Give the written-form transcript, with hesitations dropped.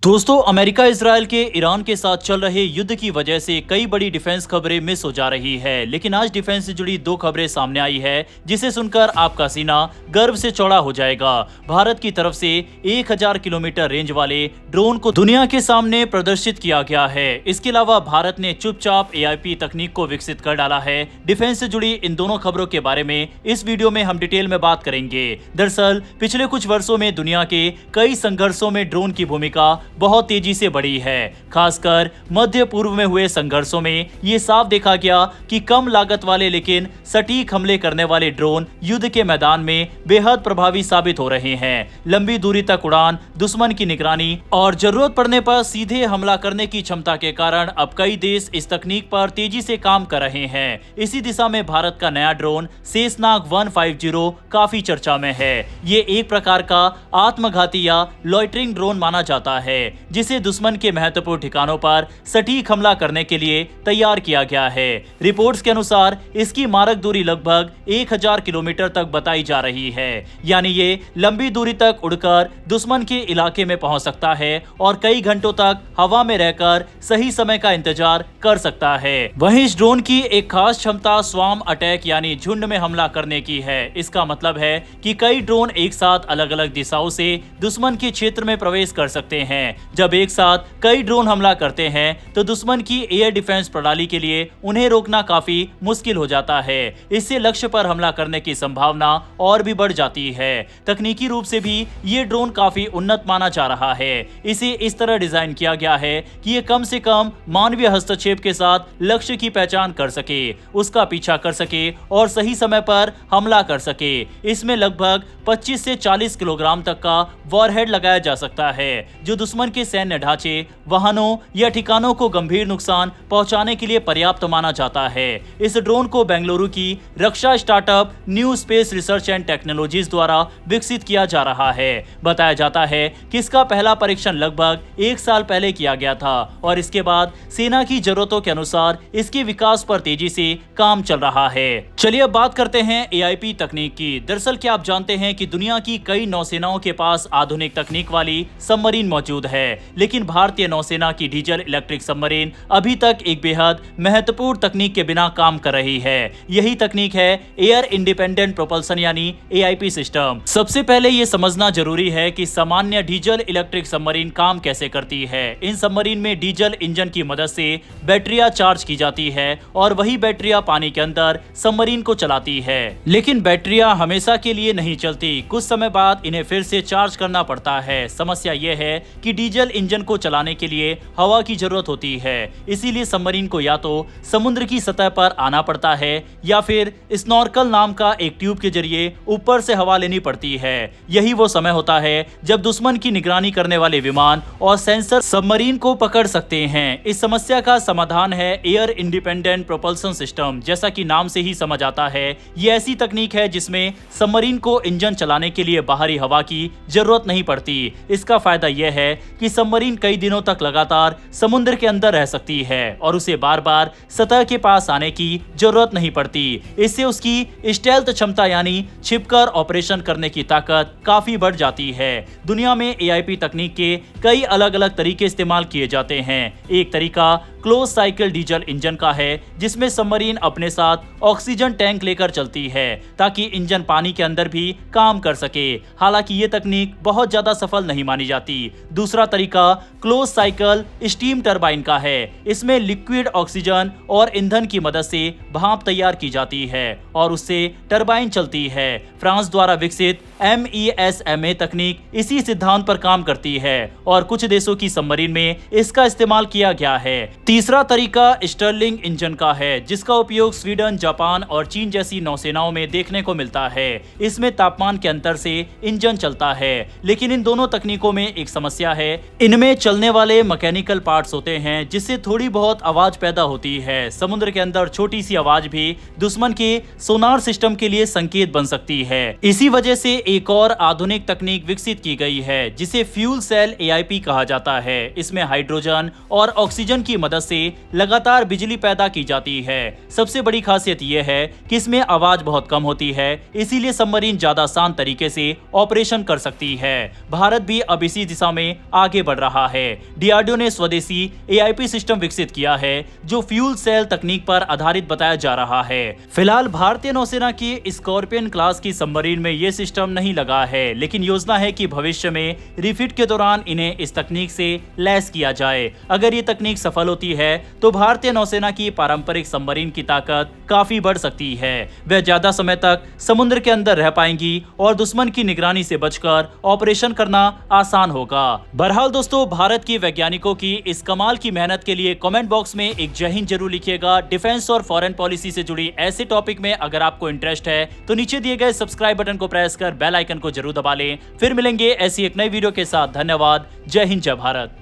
दोस्तों, America Israel के Iran के साथ चल रहे युद्ध की वजह से कई बड़ी डिफेंस खबरें मिस हो जा रही है। लेकिन आज डिफेंस से जुड़ी दो खबरें सामने आई है जिसे सुनकर आपका सीना गर्व से चौड़ा हो जाएगा। भारत की तरफ से 1000 किलोमीटर रेंज वाले ड्रोन को दुनिया के सामने प्रदर्शित किया गया है। इसके अलावा भारत ने चुपचाप AIP तकनीक को विकसित कर डाला है। डिफेंस से जुड़ी इन दोनों खबरों के बारे में इस वीडियो में हम डिटेल में बात करेंगे। दरअसल पिछले कुछ वर्षों में दुनिया के कई संघर्षों में ड्रोन की भूमिका बहुत तेजी से बढ़ी है। खासकर मध्य पूर्व में हुए संघर्षों में ये साफ देखा गया कि कम लागत वाले लेकिन सटीक हमले करने वाले ड्रोन युद्ध के मैदान में बेहद प्रभावी साबित हो रहे हैं। लंबी दूरी तक उड़ान, दुश्मन की निगरानी और जरूरत पड़ने पर सीधे हमला करने की क्षमता के कारण अब कई देश इस तकनीक पर तेजी से काम कर रहे हैं। इसी दिशा में भारत का नया ड्रोन सेसनाग 150 काफी चर्चा में है। ये एक प्रकार का आत्मघाती या लॉइटरिंग ड्रोन माना जाता है जिसे दुश्मन के महत्वपूर्ण ठिकानों पर सटीक हमला करने के लिए तैयार किया गया है। रिपोर्ट्स के अनुसार इसकी मारक दूरी लगभग 1000 किलोमीटर तक बताई जा रही है, यानी ये लंबी दूरी तक उड़कर दुश्मन के इलाके में पहुंच सकता है और कई घंटों तक हवा में रहकर सही समय का इंतजार कर सकता है। वहीं इस ड्रोन की एक खास क्षमता स्वार्म अटैक यानी झुंड में हमला करने की है। इसका मतलब है कि कई ड्रोन एक साथ अलग अलग दिशाओं से दुश्मन के क्षेत्र में प्रवेश कर सकते हैं। जब एक साथ कई ड्रोन हमला करते हैं तो दुश्मन की एयर डिफेंस प्रणाली के लिए उन्हें रोकना काफी मुश्किल हो जाता है। इससे लक्ष्य पर हमला करने की संभावना और भी बढ़ जाती है। तकनीकी रूप से भी ये ड्रोन काफी उन्नत माना जा रहा है। इसे इस तरह डिजाइन किया गया है कि ये कम से कम मानवीय हस्तक्षेप के साथ लक्ष्य की पहचान कर सके, उसका पीछा कर सके और सही समय पर हमला कर सके। इसमें लगभग 25 से 40 किलोग्राम तक का वॉरहेड लगाया जा सकता है जो दुश्मन के सैन्य ढांचे, वाहनों या ठिकानों को गंभीर नुकसान पहुंचाने के लिए पर्याप्त माना जाता है। इस ड्रोन को बेंगलुरु की रक्षा startup New Space Research and Technologies द्वारा विकसित किया जा रहा है। बताया जाता है कि इसका पहला परीक्षण लगभग 1 साल पहले किया गया था और इसके बाद सेना की जरूरतों के अनुसार इसके विकास पर तेजी से काम चल रहा है। चलिए अब बात करते हैं AIP तकनीक की। दरअसल क्या आप जानते हैं कि दुनिया की कई नौसेनाओं के पास आधुनिक तकनीक वाली सबमरीन मौजूद है, लेकिन भारतीय नौसेना की डीजल इलेक्ट्रिक सबमरीन अभी तक एक बेहद महत्वपूर्ण तकनीक के बिना काम कर रही है। यही तकनीक है एयर इंडिपेंडेंट प्रोपल्सन यानी AIP सिस्टम। सबसे पहले ये समझना जरूरी है कि सामान्य डीजल इलेक्ट्रिक सबमरीन काम कैसे करती है। इन सबमरीन में डीजल इंजन की मदद से बैटरियां चार्ज की जाती है और वही बैटरियां पानी के अंदर सबमरीन को चलाती है। लेकिन बैटरियां हमेशा के लिए नहीं चलती, कुछ समय बाद इन्हें फिर से चार्ज करना पड़ता है। समस्या यह है कि डीजल इंजन को चलाने के लिए हवा की जरूरत होती है, इसीलिए सबमरीन को या तो समुद्र की सतह पर आना पड़ता है या फिर स्नॉर्कल नाम का एक ट्यूब के जरिए ऊपर से हवा लेनी पड़ती है। यही वो समय होता है जब दुश्मन की निगरानी करने वाले विमान और सेंसर सबमरीन को पकड़ सकते हैं। इस समस्या का समाधान है एयर इंडिपेंडेंट प्रोपल्सन सिस्टम। जैसा कि नाम से ही समझ आता है, ये ऐसी तकनीक है जिसमें सबमरीन को इंजन चलाने के लिए बाहरी हवा की जरूरत नहीं पड़ती। इसका फायदा यह है कि सबमरीन कई दिनों तक लगातार समुद्र के अंदर रह सकती है और उसे बार बार सतह के पास आने की जरूरत नहीं पड़ती। इससे उसकी स्टेल्थ क्षमता यानी छिपकर ऑपरेशन करने की ताकत काफी बढ़ जाती है। दुनिया में AIP तकनीक के कई अलग अलग तरीके इस्तेमाल किए जाते हैं। एक तरीका क्लोज साइकिल डीजल इंजन का है जिसमें सबमरीन अपने साथ ऑक्सीजन टैंक लेकर चलती है ताकि इंजन पानी के अंदर भी काम कर सके। हालांकि ये तकनीक बहुत ज्यादा सफल नहीं मानी जाती। दूसरा तरीका क्लोज साइकिल स्टीम टरबाइन का है। इसमें लिक्विड ऑक्सीजन और ईंधन की मदद से भाप तैयार की जाती है और उससे टरबाइन चलती है। फ्रांस द्वारा विकसित MESMA तकनीक इसी सिद्धांत पर काम करती है और कुछ देशों की सबमरीन में इसका इस्तेमाल किया गया है। तीसरा तरीका स्टर्लिंग इंजन का है जिसका उपयोग स्वीडन, जापान और चीन जैसी नौसेनाओं में देखने को मिलता है। इसमें तापमान के अंतर से इंजन चलता है, लेकिन इन दोनों तकनीकों में एक समस्या है। इनमें चलने वाले मैकेनिकल पार्ट्स होते हैं जिससे थोड़ी बहुत आवाज पैदा होती है। समुद्र के अंदर छोटी सी आवाज भी दुश्मन के सोनार सिस्टम के लिए संकेत बन सकती है। इसी वजह से एक और आधुनिक तकनीक विकसित की गई है जिसे फ्यूल सेल AIP कहा जाता है। इसमें हाइड्रोजन और ऑक्सीजन की मदद मदद से लगातार बिजली पैदा की जाती है। सबसे बड़ी खासियत यह है कि इसमें आवाज बहुत कम होती है, इसीलिए सबमरीन ज्यादा आसान तरीके से ऑपरेशन कर सकती है। भारत भी अब इसी दिशा में आगे बढ़ रहा है। डीआरडीओ ने स्वदेशी एआईपी सिस्टम विकसित किया है जो फ्यूल सेल तकनीक पर आधारित बताया जा रहा है। फिलहाल भारतीय नौसेना की स्कॉर्पियन क्लास की सबमरीन में यह सिस्टम नहीं लगा है, लेकिन योजना है कि भविष्य में रिफिट के दौरान इन्हें इस तकनीक से लैस किया जाए। अगर ये तकनीक सफल होती है तो भारतीय नौसेना की पारंपरिक सबमरीन की ताकत काफी बढ़ सकती है। वह ज्यादा समय तक समुद्र के अंदर रह पाएंगी और दुश्मन की निगरानी से बचकर ऑपरेशन करना आसान होगा। बहरहाल दोस्तों, भारत के वैज्ञानिकों की इस कमाल की मेहनत के लिए कमेंट बॉक्स में एक जय हिंद जरूर लिखिएगा। डिफेंस और फॉरेन पॉलिसी से जुड़ी ऐसे टॉपिक में अगर आपको इंटरेस्ट है तो नीचे दिए गए सब्सक्राइब बटन को प्रेस कर बेल आइकन को जरूर दबा लें। फिर मिलेंगे ऐसी एक नई वीडियो के साथ। धन्यवाद। जय हिंद, जय भारत।